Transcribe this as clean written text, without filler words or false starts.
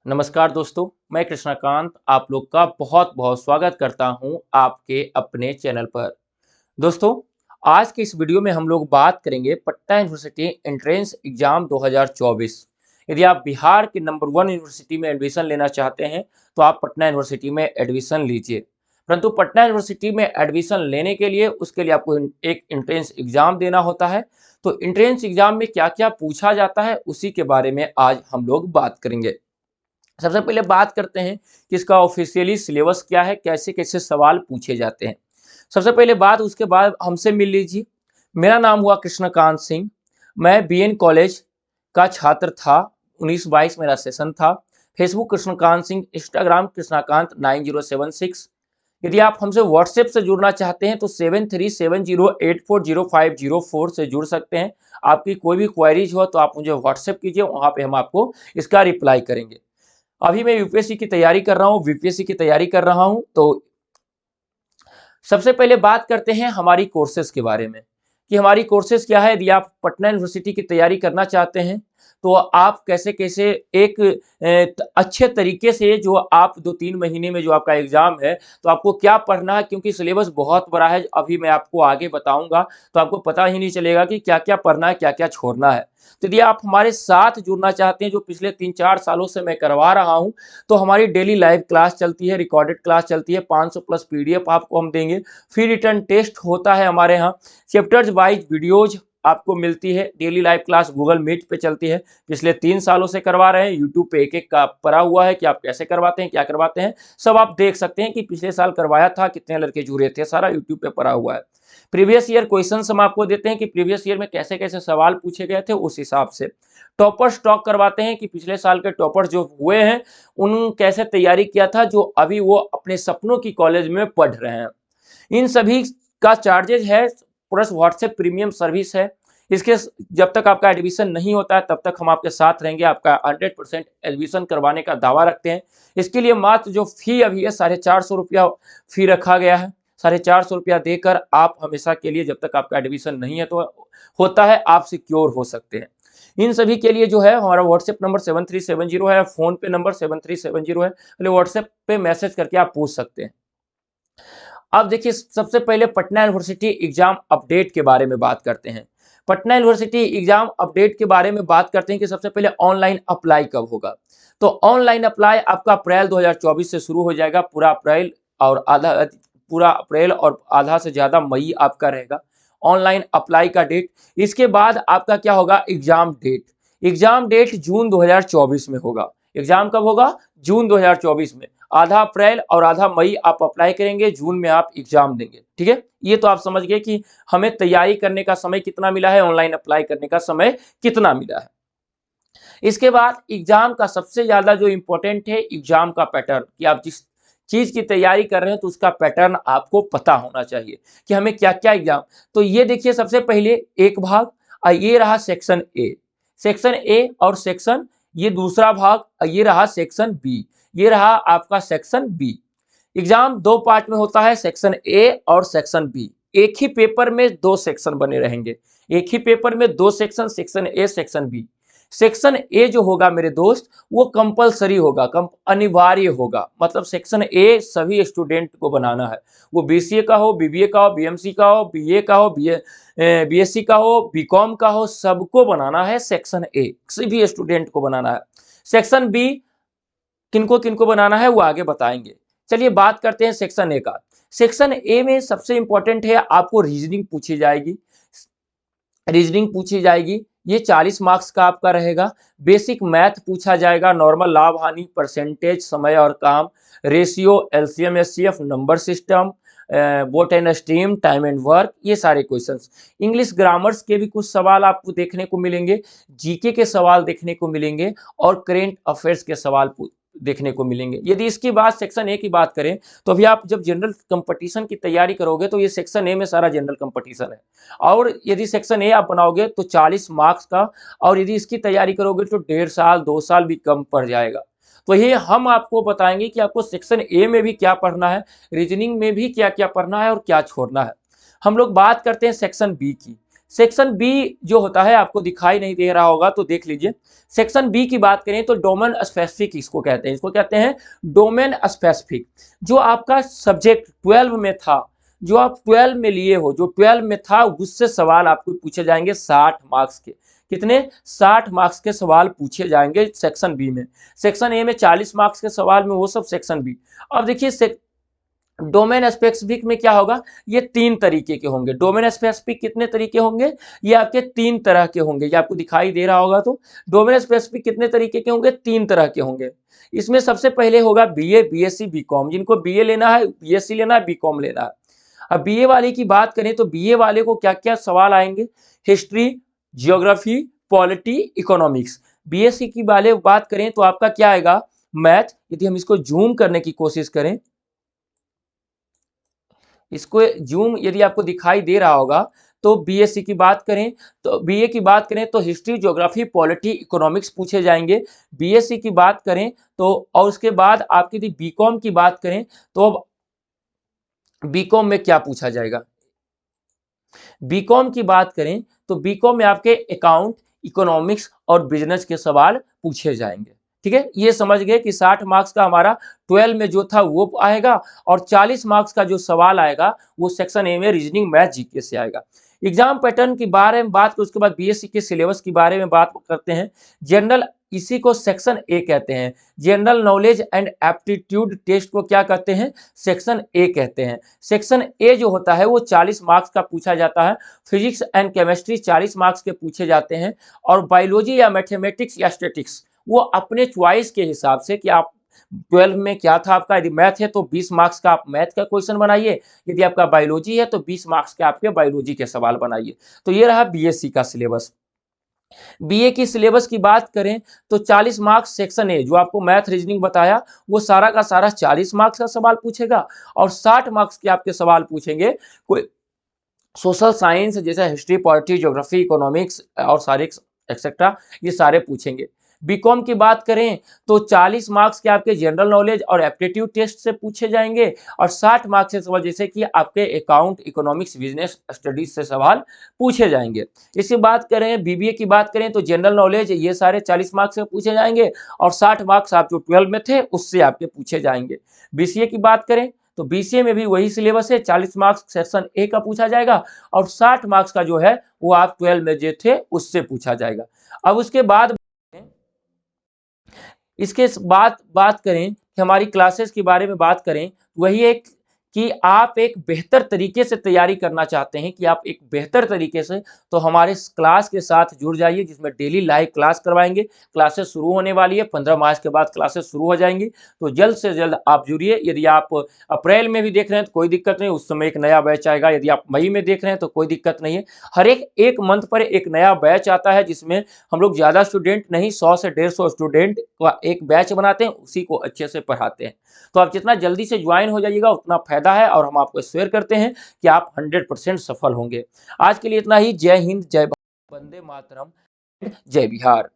नमस्कार दोस्तों, मैं कृष्णकांत आप लोग का बहुत बहुत स्वागत करता हूं आपके अपने चैनल पर। दोस्तों, आज के इस वीडियो में हम लोग बात करेंगे पटना यूनिवर्सिटी एंट्रेंस एग्जाम 2024। यदि आप बिहार के नंबर 1 यूनिवर्सिटी में एडमिशन लेना चाहते हैं तो आप पटना यूनिवर्सिटी में एडमिशन लीजिए। परंतु पटना यूनिवर्सिटी में एडमिशन लेने के लिए उसके लिए आपको एक एंट्रेंस एग्जाम देना होता है। तो एंट्रेंस एग्जाम में क्या क्या पूछा जाता है उसी के बारे में आज हम लोग बात करेंगे। सबसे पहले बात करते हैं कि इसका ऑफिशियली सिलेबस क्या है, कैसे कैसे सवाल पूछे जाते हैं। सबसे पहले बात, उसके बाद हमसे मिल लीजिए। मेरा नाम हुआ कृष्णकांत सिंह। मैं बीएन कॉलेज का छात्र था। 19-22 मेरा सेशन था। Facebook Krishnakant Singh, Instagram Krishnakant 9076। यदि आप हमसे व्हाट्सएप से जुड़ना चाहते हैं तो 7370840504 से जुड़ सकते हैं। आपकी कोई भी क्वेरीज हो तो आप मुझे व्हाट्सएप कीजिए, वहां पे हम आपको इसका रिप्लाई करेंगे। अभी मैं यूपीएससी की तैयारी कर रहा हूँ, बीपीएससी की तैयारी कर रहा हूँ। तो सबसे पहले बात करते हैं हमारी कोर्सेज के बारे में कि हमारी कोर्सेज क्या है। यदि आप पटना यूनिवर्सिटी की तैयारी करना चाहते हैं तो आप कैसे कैसे एक अच्छे तरीके से, जो आप 2-3 महीने में जो आपका एग्जाम है तो आपको क्या पढ़ना है, क्योंकि सिलेबस बहुत बड़ा है। अभी मैं आपको आगे बताऊंगा तो आपको पता ही नहीं चलेगा कि क्या क्या पढ़ना है, क्या क्या छोड़ना है। तो यदि आप हमारे साथ जुड़ना चाहते हैं, जो पिछले 3-4 सालों से मैं करवा रहा हूं, तो हमारी डेली लाइव क्लास चलती है, रिकॉर्डेड क्लास चलती है, 500 प्लस पीडीएफ आपको हम देंगे। फ्री रिटर्न टेस्ट होता है हमारे यहाँ। चैप्टर्स वाइज वीडियोज आपको मिलती है। Daily live class Google Meet पे चलती है। पिछले 3 सालों से करवा रहे हैं। यूट्यूब पे एक एक का पड़ा हुआ है कि आप कैसे करवाते हैं, क्या करवाते हैं, सब आप देख सकते हैं कि पिछले साल करवाया था, कितने लड़के जुड़े थे, सारा यूट्यूब पे पड़ा हुआ है। प्रीवियस ईयर क्वेश्चन हम आपको देते हैं कि प्रीवियस ईयर में कैसे कैसे सवाल पूछे गए थे, उस हिसाब से टॉपर स्टॉक करवाते हैं कि पिछले साल के टॉपर जो हुए हैं उन कैसे तैयारी किया था, जो अभी वो अपने सपनों की कॉलेज में पढ़ रहे हैं। इन सभी का चार्जेज है, प्लस व्हाट्सएप प्रीमियम सर्विस है। इसके जब तक आपका एडमिशन नहीं होता है तब तक हम आपके साथ रहेंगे। आपका 100% एडमिशन करवाने का दावा रखते हैं। इसके लिए मात्र जो फी अभी है 450 रुपया फी रखा गया है। 450 रुपया देकर आप हमेशा के लिए, जब तक आपका एडमिशन नहीं है तो होता है, आप सिक्योर हो सकते हैं। इन सभी के लिए जो है हमारा व्हाट्सएप नंबर 7370 है, फोन पे नंबर 7370 है। व्हाट्सएप पे मैसेज करके आप पूछ सकते हैं। अब देखिए, सबसे पहले पटना यूनिवर्सिटी एग्जाम अपडेट के बारे में बात करते हैं। पटना यूनिवर्सिटी एग्जाम अपडेट के बारे में बात करते हैं कि सबसे पहले ऑनलाइन अप्लाई कब होगा। तो ऑनलाइन अप्लाई आपका अप्रैल 2024 से शुरू हो जाएगा। पूरा अप्रैल और आधा से ज्यादा मई आपका रहेगा ऑनलाइन अप्लाई का डेट। इसके बाद आपका क्या होगा, exam date. Exam date June 2024 में होगा। एग्जाम कब होगा, जून 2024 में। आधा अप्रैल और आधा मई आप अप्लाई करेंगे, जून में आप एग्जाम देंगे। ठीक है, ये तो आप समझ गए कि हमें तैयारी करने का समय कितना मिला है, ऑनलाइन अप्लाई करने का समय कितना मिला है। इसके बाद एग्जाम का सबसे ज्यादा जो इंपॉर्टेंट है, एग्जाम का पैटर्न, कि आप जिस चीज की तैयारी कर रहे हैं तो उसका पैटर्न आपको पता होना चाहिए कि हमें क्या क्या एग्जाम। तो ये देखिए, सबसे पहले एक भाग ये रहा सेक्शन ए। सेक्शन ए और सेक्शन, ये दूसरा भाग, ये रहा सेक्शन बी। ये रहा आपका सेक्शन बी। एग्जाम दो पार्ट में होता है, सेक्शन ए और सेक्शन बी। एक ही पेपर में दो सेक्शन बने रहेंगे। एक ही पेपर में दो section, section A section B. Section A जो होगा मेरे दोस्त, वो कंपलसरी होगा, अनिवार्य होगा। मतलब सेक्शन ए सभी स्टूडेंट को बनाना है। वो बीसीए का हो, बीबीए का हो, बीएमसी का हो, बीए का हो, बीएससी का हो, बीकॉम का हो, सबको बनाना है सेक्शन ए, सभी स्टूडेंट को बनाना है। सेक्शन बी किनको किनको बनाना है वो आगे बताएंगे। चलिए बात करते हैं सेक्शन ए का। सेक्शन ए में सबसे इंपॉर्टेंट है, आपको रीजनिंग पूछी जाएगी। रीजनिंग पूछी जाएगी, ये 40 मार्क्स का आपका रहेगा। बेसिक मैथ पूछा जाएगा, नॉर्मल, लाभ हानि, परसेंटेज, समय और काम, ratio, LCM HCF, number system, boat and stream, time and work, ये सारे क्वेश्चंस। इंग्लिश ग्रामर्स के भी कुछ सवाल आपको देखने को मिलेंगे, जीके के सवाल देखने को मिलेंगे और करेंट अफेयर्स के सवाल देखने को मिलेंगे। यदि इसकी बात सेक्शन ए की बात करें तो अभी आप जब जनरल कंपटीशन की तैयारी करोगे तो ये सेक्शन ए में सारा जनरल कंपटीशन है। और यदि सेक्शन ए आप बनाओगे तो 40 मार्क्स का, और यदि इसकी तैयारी करोगे तो 1.5 साल 2 साल भी कम पड़ जाएगा। तो ये हम आपको बताएंगे कि आपको सेक्शन ए में भी क्या पढ़ना है, रीजनिंग में भी क्या क्या पढ़ना है और क्या छोड़ना है। हम लोग बात करते हैं सेक्शन बी की। सेक्शन बी जो होता है आपको दिखाई नहीं दे रहा होगा तो देख लीजिए। सेक्शन बी की बात करें तो डोमेन स्पेसिफिक इसको कहते हैं, इसको कहते हैं डोमेन स्पेसिफिक। जो आपका सब्जेक्ट 12 में था, जो आप 12 में लिए हो, जो 12 में था उससे सवाल आपको पूछे जाएंगे 60 मार्क्स के। कितने? 60 मार्क्स के सवाल पूछे जाएंगे सेक्शन बी में। सेक्शन ए में 40 मार्क्स के सवाल में, वो सब सेक्शन बी। अब देखिए डोमेन स्पेसिफिक में क्या होगा, ये 3 तरीके के होंगे। डोमेन स्पेसिफिक कितने तरीके होंगे? ये आपके 3 तरह के होंगे, ये आपको दिखाई दे रहा होगा। तो डोमेन स्पेसिफिक कितने तरीके के होंगे? 3 तरह के होंगे। इसमें सबसे पहले होगा बीए, बीएससी, बीकॉम। जिनको बीए लेना है, बीएससी लेना है, बीकॉम लेना है। अब बीए वाले की बात करें तो बीए वाले को क्या क्या सवाल आएंगे? History, geography, polity, economics. BSc की वाले बात करें तो आपका क्या आएगा? मैथ। यदि हम इसको जूम करने की कोशिश करें, इसको जूम यदि आपको दिखाई दे रहा होगा, तो बीएससी की बात करें तो बीए की बात करें तो हिस्ट्री, ज्योग्राफी, पॉलिटी, इकोनॉमिक्स पूछे जाएंगे। बीएससी की बात करें तो, और उसके बाद आपकी यदि बीकॉम की बात करें तो अब बीकॉम में क्या पूछा जाएगा? बीकॉम की बात करें तो बीकॉम में आपके अकाउंट, इकोनॉमिक्स और बिजनेस के सवाल पूछे जाएंगे। ठीक है, ये समझ गए कि 60 मार्क्स का हमारा 12 में जो था वो आएगा, और 40 मार्क्स का जो सवाल आएगा वो सेक्शन ए में रीजनिंग, मैथ, जीके से आएगा। एग्जाम पैटर्न के बारे में बात कर, उसके बाद बीएससी के सिलेबस के बारे में बात करते हैं। जनरल, इसी को सेक्शन ए कहते हैं। General knowledge and aptitude test को क्या कहते हैं? सेक्शन ए कहते हैं। सेक्शन ए जो होता है वो 40 मार्क्स का पूछा जाता है। फिजिक्स एंड केमिस्ट्री 40 मार्क्स के पूछे जाते हैं, और बायोलॉजी या मैथमेटिक्स या स्टैटिक्स वो अपने चॉइस के हिसाब से कि आप 12 में क्या था आपका। यदि मैथ है तो 20 मार्क्स का आप मैथ का क्वेश्चन बनाइए, यदि आपका बायोलॉजी है तो 20 मार्क्स के आपके बायोलॉजी के सवाल बनाइए। तो ये रहा बीएससी का सिलेबस। बीए की सिलेबस की बात करें तो 40 मार्क्स सेक्शन ए, जो आपको मैथ, रीजनिंग बताया, वो सारा का सारा 40 मार्क्स का सवाल पूछेगा, और 60 मार्क्स के आपके सवाल पूछेंगे कोई सोशल साइंस जैसे हिस्ट्री, पॉलिटी, ज्योग्राफी, इकोनॉमिक्स और सारे एक्सेट्रा, ये सारे पूछेंगे। बीकॉम की बात करें तो 40 मार्क्स के आपके जनरल नॉलेज और एप्टीट्यूड टेस्ट से पूछे जाएंगे, और 60 मार्क्स से सवाल जैसे कि आपके अकाउंट, इकोनॉमिक्स, बिजनेस स्टडीज से सवाल पूछे जाएंगे। इसकी बात करें, बीबीए की बात करें तो जनरल नॉलेज ये सारे 40 मार्क्स से पूछे जाएंगे, और 60 मार्क्स आप जो 12 में थे उससे आपके पूछे जाएंगे। बीसीए की बात करें तो बीसीए में भी वही सिलेबस है, 40 मार्क्स सेक्शन ए का पूछा जाएगा, और 60 मार्क्स का जो है वो आप 12 में जो थे उससे पूछा जाएगा। अब उसके बाद इसके बात करें कि हमारी क्लासेस के बारे में बात करें, वही एक कि आप एक बेहतर तरीके से तैयारी करना चाहते हैं, कि आप एक बेहतर तरीके से, तो हमारे क्लास के साथ जुड़ जाइए, जिसमें डेली लाइव क्लास करवाएंगे। क्लासेस शुरू होने वाली है, 15 मार्च के बाद क्लासेस शुरू हो जाएंगी, तो जल्द से जल्द आप जुड़िए। यदि आप अप्रैल में भी देख रहे हैं तो कोई दिक्कत नहीं, उस समय एक नया बैच आएगा। यदि आप मई में देख रहे हैं तो कोई दिक्कत नहीं है। हर एक मंथ पर एक नया बैच आता है, जिसमें हम लोग ज़्यादा स्टूडेंट नहीं, 100 से 150 स्टूडेंट का एक बैच बनाते हैं, उसी को अच्छे से पढ़ाते हैं। तो आप जितना जल्दी से ज्वाइन हो जाइएगा उतना फायदा है, और हम आपको शेयर करते हैं कि आप 100% सफल होंगे। आज के लिए इतना ही। जय हिंद, जय भारत, वंदे मातरम, जय बिहार।